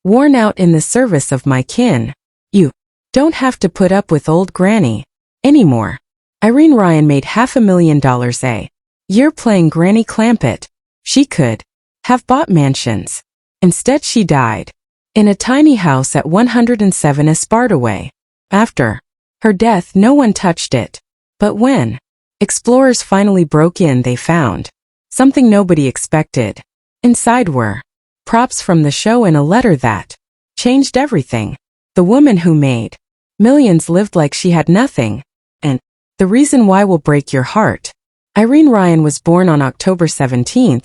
worn out in the service of my kin. You don't have to put up with old Granny anymore. Irene Ryan made $500,000 a year playing Granny Clampett. She could have bought mansions. Instead she died in a tiny house at 107 Esparta Way. After her death no one touched it. But when explorers finally broke in they found something nobody expected. Inside were props from the show and a letter that changed everything. The woman who made millions lived like she had nothing. And the reason why will break your heart. Irene Ryan was born on October 17,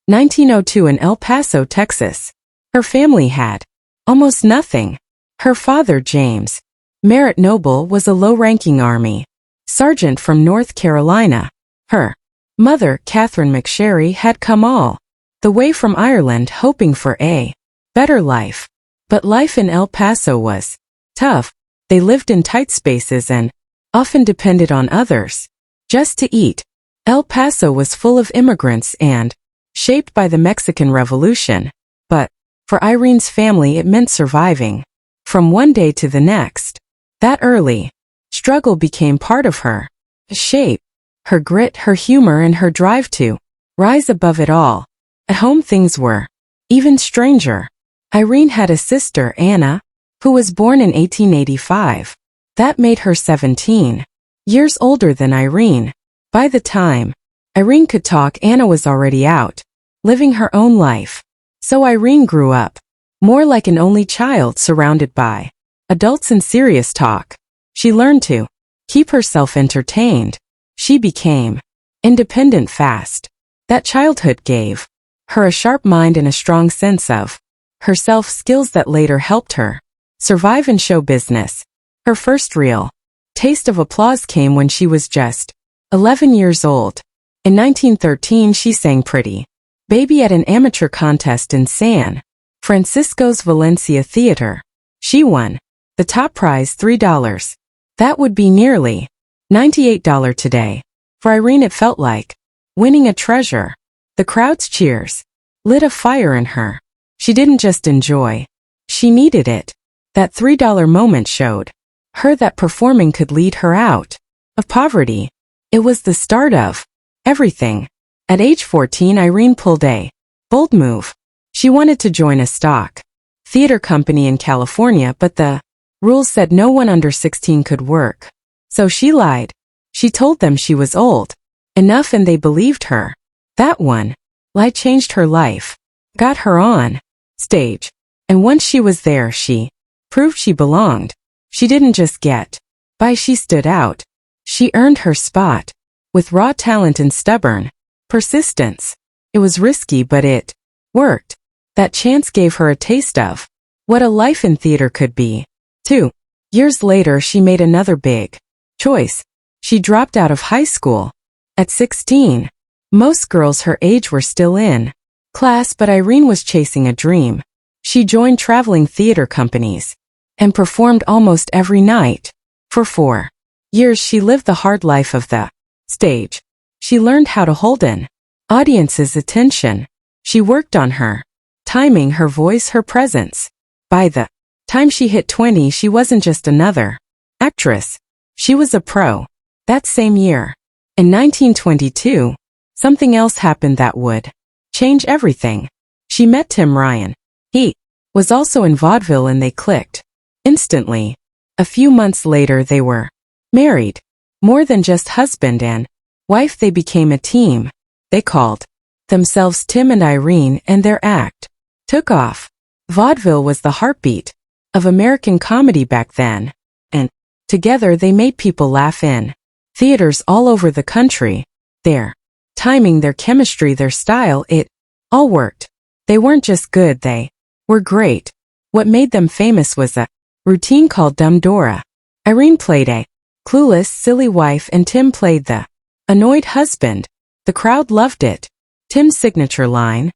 1902 in El Paso, Texas. Her family had almost nothing. Her father, James Merritt Noble, was a low-ranking Army sergeant from North Carolina. Her mother, Catherine McSherry, had come all the way from Ireland hoping for a better life. But life in El Paso was tough. They lived in tight spaces and often depended on others just to eat. El Paso was full of immigrants and shaped by the Mexican Revolution. But for Irene's family it meant surviving from one day to the next. That early struggle became part of her shape, her grit, her humor, and her drive to rise above it all. At home things were even stranger. Irene had a sister, Anna, who was born in 1885. That made her 17 years older than Irene. By the time Irene could talk, Anna was already out, living her own life. So Irene grew up more like an only child surrounded by adults and serious talk. She learned to keep herself entertained. She became independent fast. That childhood gave her a sharp mind and a strong sense of herself, skills that later helped her survive in show business. Her first real taste of applause came when she was just 11 years old. In 1913 she sang Pretty Baby at an amateur contest in San Francisco's Valencia Theater. She won the top prize, $3. That would be nearly $98 today. For Irene it felt like winning a treasure. The crowd's cheers lit a fire in her. She didn't just enjoy, she needed it. That $3 moment showed her that performing could lead her out of poverty. It was the start of everything. At age 14 Irene pulled a bold move. She wanted to join a stock theater company in California, but the rules said no one under 16 could work. So she lied. She told them she was old enough and they believed her. That one lie changed her life, got her on stage. And once she was there she proved she belonged. She didn't just get by, she stood out. She earned her spot with raw talent and stubborn persistence. It was risky but it worked. That chance gave her a taste of what a life in theater could be. 2 years later she made another big choice. She dropped out of high school at 16. Most girls her age were still in class, but Irene was chasing a dream. She joined traveling theater companies and performed almost every night. For 4 years she lived the hard life of the stage. She learned how to hold an audience's attention. She worked on her timing, her voice, her presence. By the time she hit 20 she wasn't just another actress. She was a pro. That same year, in 1922, something else happened that would change everything. She met Tim Ryan. He was also in vaudeville and they clicked instantly. A few months later they were married. More than just husband and wife, they became a team. They called themselves Tim and Irene, and their act took off. Vaudeville was the heartbeat of American comedy back then, and together they made people laugh in theaters all over the country. Their timing, their chemistry, their style, it all worked. They weren't just good, they were great. What made them famous was a routine called Dumb Dora. Irene played a clueless, silly wife and Tim played the annoyed husband. The crowd loved it. Tim's signature line,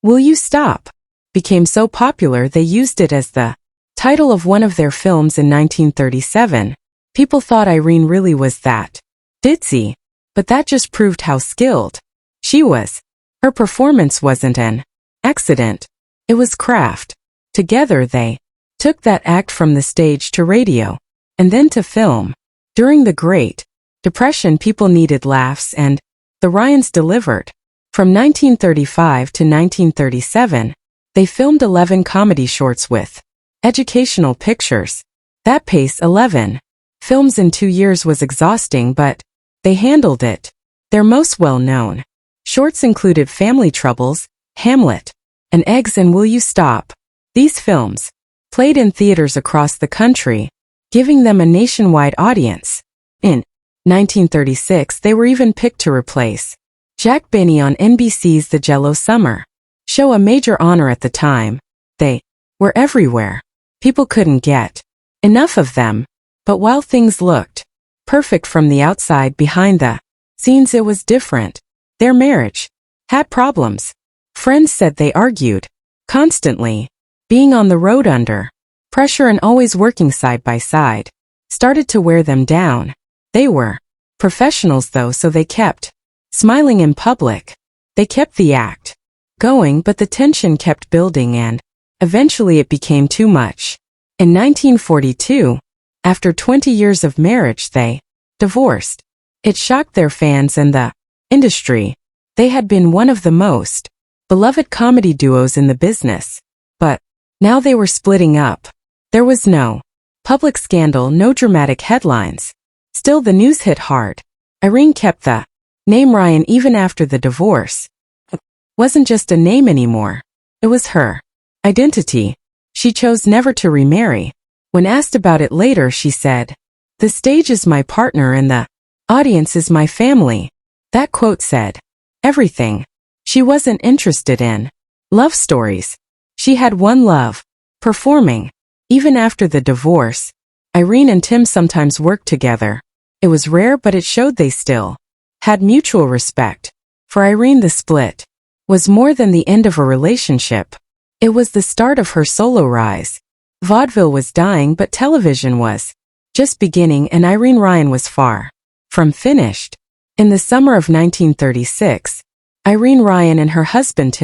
"Will you stop?" became so popular they used it as the title of one of their films in 1937. People thought Irene really was that ditzy, but that just proved how skilled she was. Her performance wasn't an accident. It was craft. Together they took that act from the stage to radio, and then to film. During the Great Depression, people needed laughs, and the Ryans delivered. From 1935 to 1937, they filmed 11 comedy shorts with educational pictures. That pace, 11 films in 2 years, was exhausting, but they handled it. Their most well-known shorts included Family Troubles, Hamlet, and Eggs and Will You Stop? These films played in theaters across the country, giving them a nationwide audience. In 1936, they were even picked to replace Jack Benny on NBC's The Jell-O Summer show, a major honor at the time. They were everywhere. People couldn't get enough of them. But while things looked perfect from the outside, behind the scenes it was different. Their marriage had problems. Friends said they argued constantly. Being on the road under pressure and always working side by side started to wear them down. They were professionals though, so they kept smiling in public. They kept the act going, but the tension kept building, and eventually it became too much. In 1942, after 20 years of marriage, they divorced. It shocked their fans and the industry. They had been one of the most beloved comedy duos in the business. But now they were splitting up. There was no public scandal, no dramatic headlines. Still, the news hit hard. Irene kept the name Ryan even after the divorce. It wasn't just a name anymore. It was her identity. She chose never to remarry. When asked about it later, she said, "The stage is my partner and the audience is my family." That quote said everything. She wasn't interested in love stories. She had one love: performing. Even after the divorce, Irene and Tim sometimes worked together. It was rare, but it showed they still had mutual respect. For Irene, the split was more than the end of a relationship. It was the start of her solo rise. Vaudeville was dying, but television was just beginning, and Irene Ryan was far from finished. In the summer of 1936, Irene Ryan and her husband Tim